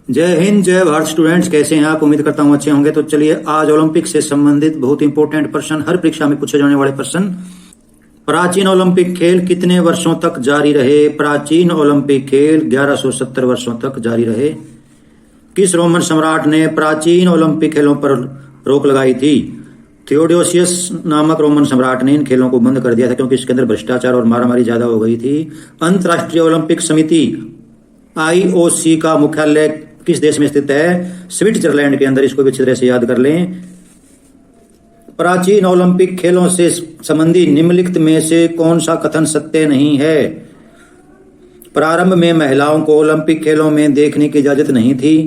जय हिंद, जय भारत। स्टूडेंट्स कैसे हैं आप? उम्मीद करता हूं अच्छे होंगे। तो चलिए आज ओलंपिक से संबंधित बहुत इंपॉर्टेंट प्रश्न, हर परीक्षा में पूछे जाने वाले प्रश्न। प्राचीन ओलंपिक खेल कितने वर्षों तक जारी रहे? प्राचीन ओलंपिक खेल 1170 वर्षों तक जारी रहे। किस रोमन सम्राट ने प्राचीन ओलंपिक खेलों पर रोक लगाई थी? थियोडोसियस नामक रोमन सम्राट ने इन खेलों को बंद कर दिया था क्योंकि इसके अंदर भ्रष्टाचार और मारामारी ज्यादा हो गई थी। अंतर्राष्ट्रीय ओलंपिक समिति IOC का मुख्यालय किस देश में स्थित है? स्विट्जरलैंड के अंदर। इसको भी अच्छी तरह से याद कर लें। प्राचीन ओलंपिक खेलों से संबंधी निम्नलिखित में से कौन सा कथन सत्य नहीं है? प्रारंभ में महिलाओं को ओलंपिक खेलों में देखने की इजाजत नहीं थी।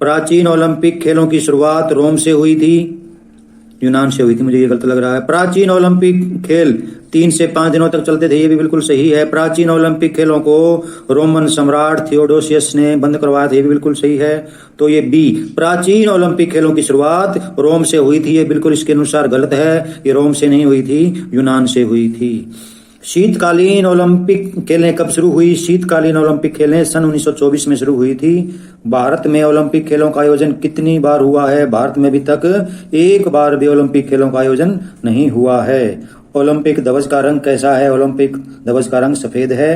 प्राचीन ओलंपिक खेलों की शुरुआत रोम से हुई थी, यूनान से हुई थी। मुझे ये गलत लग रहा है। प्राचीन ओलंपिक खेल 3 से 5 दिनों तक चलते थे, ये भी बिल्कुल सही है। प्राचीन ओलंपिक खेलों को रोमन सम्राट थियोडोसियस ने बंद करवाया था, ये भी बिल्कुल सही है। तो ये बी, प्राचीन ओलंपिक खेलों की शुरुआत रोम से हुई थी, ये बिल्कुल इसके अनुसार गलत है। ये रोम से नहीं हुई थी, यूनान से हुई थी। शीतकालीन ओलंपिक खेलें कब शुरू हुई? शीतकालीन ओलंपिक खेलें सन 1924 में शुरू हुई थी। भारत में ओलंपिक खेलों का आयोजन कितनी बार हुआ है? भारत में अभी तक एक बार भी ओलंपिक खेलों का आयोजन नहीं हुआ है। ओलंपिक ध्वज का रंग कैसा है? ओलंपिक ध्वज का रंग सफेद है।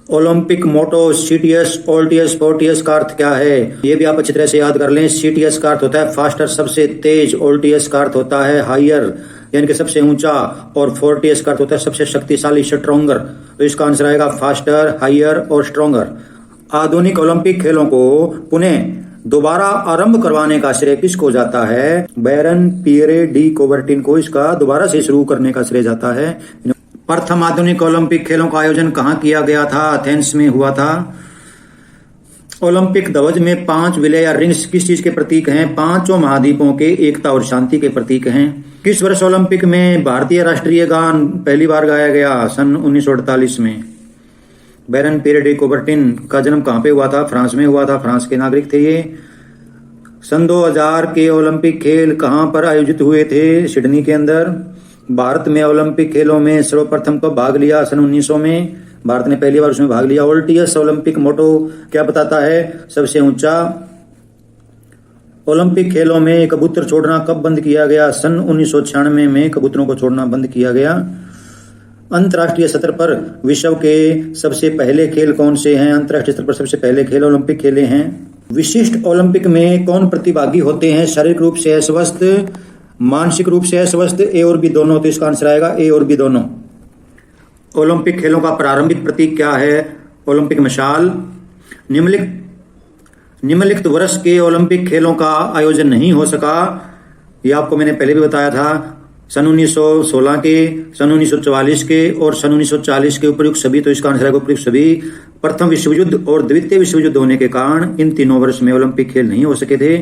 ओलंपिक मोटो CTS, OLTS, FORTIS का अर्थ क्या है? ये भी आप अच्छी तरह से याद कर लें। CTS का अर्थ होता है फास्टर, सबसे तेज। OLTS का अर्थ होता है हायर, यानी कि सबसे ऊंचा। और FORTIS का अर्थ होता है सबसे शक्तिशाली, स्ट्रोंगर। तो इसका आंसर आएगा फास्टर, हायर और स्ट्रोंगर। आधुनिक ओलंपिक खेलों को पुनः दोबारा आरंभ करवाने का श्रेय किसको जाता है? बैरन पियरे डी कोबर्टिन को इसका दोबारा से शुरू करने का श्रेय जाता है। प्रथम आधुनिक ओलंपिक खेलों का आयोजन कहाँ किया गया था? एथेंस में हुआ था। ओलंपिक ध्वज में 5 विलय या रिंग्स किस चीज के प्रतीक हैं? 5 महाद्वीपों के एकता और शांति के प्रतीक हैं। किस वर्ष ओलंपिक में भारतीय राष्ट्रीय गान पहली बार गाया गया? सन 1948 में। बैरन पियरे डी कोबर्टिन का जन्म कहाँ पे हुआ था? फ्रांस में हुआ था। फ्रांस के नागरिक थे ये। सन 2000 के ओलंपिक खेल कहाँ पर आयोजित हुए थे? सिडनी के अंदर। भारत में ओलंपिक खेलों में सर्वप्रथम कब भाग लिया? सन 1900 में भारत ने पहली बार उसमें भाग लिया। OLTS ओलंपिक मोटो क्या बताता है? सबसे ऊंचा। ओलंपिक खेलों में कबूतर छोड़ना कब बंद किया गया? सन 1996 में कबूतरों को छोड़ना बंद किया गया। अंतर्राष्ट्रीय स्तर पर विश्व के सबसे पहले खेल कौन से हैं? अंतर्राष्ट्रीय स्तर पर सबसे पहले खेल ओलंपिक खेले हैं। विशिष्ट ओलंपिक में कौन प्रतिभागी होते हैं? शारीरिक रूप से अस्वस्थ, मानसिक रूप से अस्वस्थ, ए और बी दोनों। तो इसका आंसर आएगा ए और बी दोनों। ओलंपिक खेलों का प्रारंभिक प्रतीक क्या है? ओलंपिक मशाल। निम्नलिखित वर्ष के ओलंपिक खेलों का आयोजन नहीं हो सका, यह आपको मैंने पहले भी बताया था। सन 1916 के, सन 1944 के और सन 1940 के उपयुक्त सभी। तो इसका आंसर है उपयुक्त सभी। प्रथम विश्व युद्ध और द्वितीय विश्व युद्ध होने के कारण इन तीनों वर्ष में ओलंपिक खेल नहीं हो सके थे।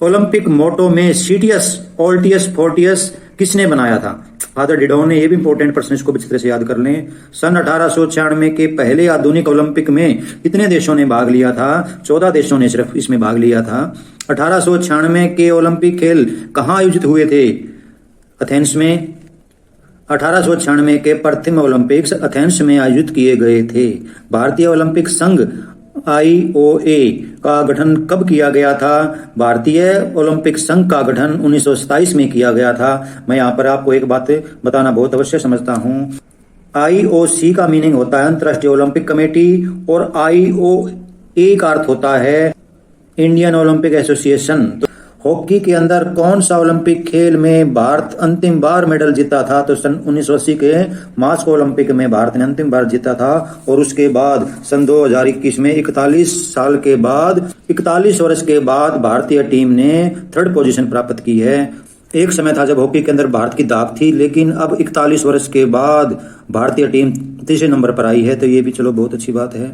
ओलंपिक मोटो में CTS, OLTS, FORTIS किसने बनाया था? फादर डिडॉन ने। ये भी इंपॉर्टेंट प्रश्न, इसको अच्छी तरह से याद कर लें। सन 1896 के पहले आधुनिक ओलंपिक में कितने देशों ने भाग लिया था? 14 देशों ने सिर्फ इसमें भाग लिया था। 1896 के ओलंपिक खेल कहाँ आयोजित हुए थे? एथेंस में। 1896 के प्रथम ओलंपिक्स एथेंस में आयोजित किए गए थे। भारतीय ओलंपिक संघ IOA का गठन कब किया गया था? भारतीय ओलंपिक संघ का गठन 1927 में किया गया था। मैं यहाँ पर आपको एक बात बताना बहुत अवश्य समझता हूँ। IOC का मीनिंग होता है अंतर्राष्ट्रीय ओलंपिक कमेटी और IOA का अर्थ होता है इंडियन ओलंपिक एसोसिएशन। तो हॉकी के अंदर कौन सा ओलंपिक खेल में भारत अंतिम बार मेडल जीता था? तो सन 1980 के मास्को ओलंपिक में भारत ने अंतिम बार जीता था। और उसके बाद सन 2021 में 41 साल के बाद, 41 वर्ष के बाद भारतीय टीम ने 3rd पोजीशन प्राप्त की है। एक समय था जब हॉकी के अंदर भारत की दाग थी, लेकिन अब 41 वर्ष के बाद भारतीय टीम 3रे नंबर पर आई है। तो ये भी चलो बहुत अच्छी बात है।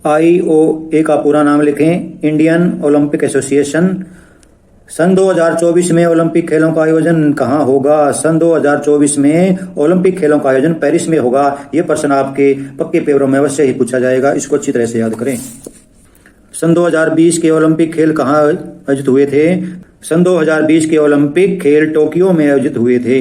IOA का पूरा नाम लिखें, इंडियन ओलंपिक एसोसिएशन। सन 2024 में ओलंपिक खेलों का आयोजन कहाँ होगा? सन 2024 में ओलंपिक खेलों का आयोजन पेरिस में होगा। यह प्रश्न आपके पक्के पेपरों में अवश्य ही पूछा जाएगा, इसको अच्छी तरह से याद करें। सन 2020 के ओलंपिक खेल कहाँ आयोजित हुए थे? सन 2020 के ओलंपिक खेल टोक्यो में आयोजित हुए थे।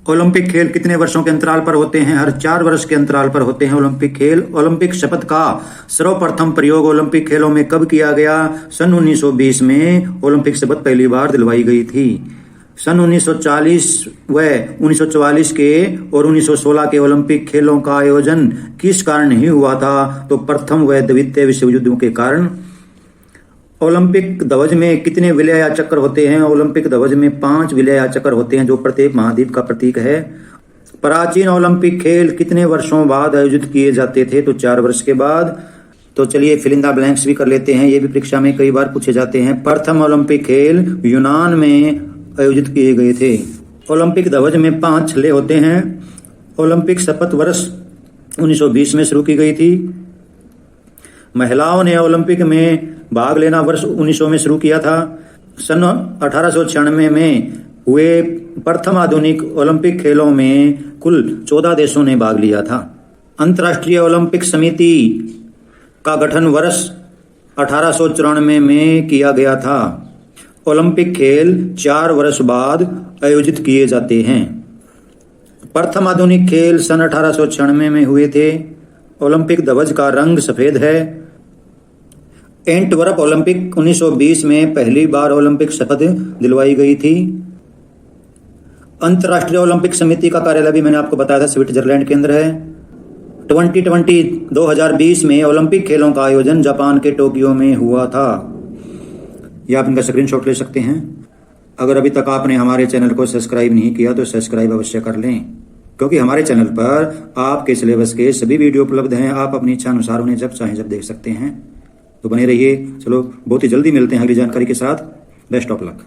ओलंपिक खेल कितने वर्षों के अंतराल पर होते हैं? हर 4 वर्ष के अंतराल पर होते हैं ओलंपिक खेल। ओलंपिक शपथ का सर्वप्रथम प्रयोग ओलंपिक खेलों में कब किया गया? सन 1920 में ओलंपिक शपथ पहली बार दिलवाई गई थी। सन 1940 व 1944 के और 1916 के ओलंपिक खेलों का आयोजन किस कारण नहीं हुआ था? तो प्रथम व द्वितीय विश्व युद्धों के कारण। ओलंपिक ध्वज में कितने विलय या चक्र होते हैं? ओलंपिक ध्वज में 5 विलय या चक्र होते हैं, जो प्रत्येक महाद्वीप का प्रतीक है। प्राचीन ओलंपिक खेल कितने वर्षों बाद आयोजित किए जाते थे? तो 4 वर्ष के बाद। तो चलिए फिल इन द ब्लैंक्स भी कर लेते हैं, ये भी परीक्षा में कई बार पूछे जाते हैं। प्रथम ओलंपिक खेल यूनान में आयोजित किए गए थे। ओलंपिक ध्वज में 5 छल्ले होते हैं। ओलंपिक शपथ वर्ष 1920 में शुरू की गई थी। महिलाओं ने ओलंपिक में भाग लेना वर्ष 1900 में शुरू किया था। सन 1896 में हुए प्रथम आधुनिक ओलंपिक खेलों में कुल 14 देशों ने भाग लिया था। अंतर्राष्ट्रीय ओलंपिक समिति का गठन वर्ष 1894 में किया गया था। ओलंपिक खेल 4 वर्ष बाद आयोजित किए जाते हैं। प्रथम आधुनिक खेल सन 1896 में हुए थे। ओलंपिक ध्वज का रंग सफेद है। एंटवर्प ओलंपिक 1920 में पहली बार ओलंपिक शपथ दिलवाई गई थी। अंतर्राष्ट्रीय ओलंपिक समिति का कार्यालय भी मैंने आपको बताया था स्विट्जरलैंड के अंदर है। 2020 में ओलंपिक खेलों का आयोजन जापान के टोक्यो में हुआ था। यह आप इनका स्क्रीनशॉट ले सकते हैं। अगर अभी तक आपने हमारे चैनल को सब्सक्राइब नहीं किया तो सब्सक्राइब अवश्य कर लें, क्योंकि हमारे चैनल पर आपके सिलेबस के सभी वीडियो उपलब्ध हैं। आप अपनी इच्छा अनुसार उन्हें जब चाहें जब देख सकते हैं। तो बने रहिए। चलो बहुत ही जल्दी मिलते हैं अगली जानकारी के साथ। Best of luck.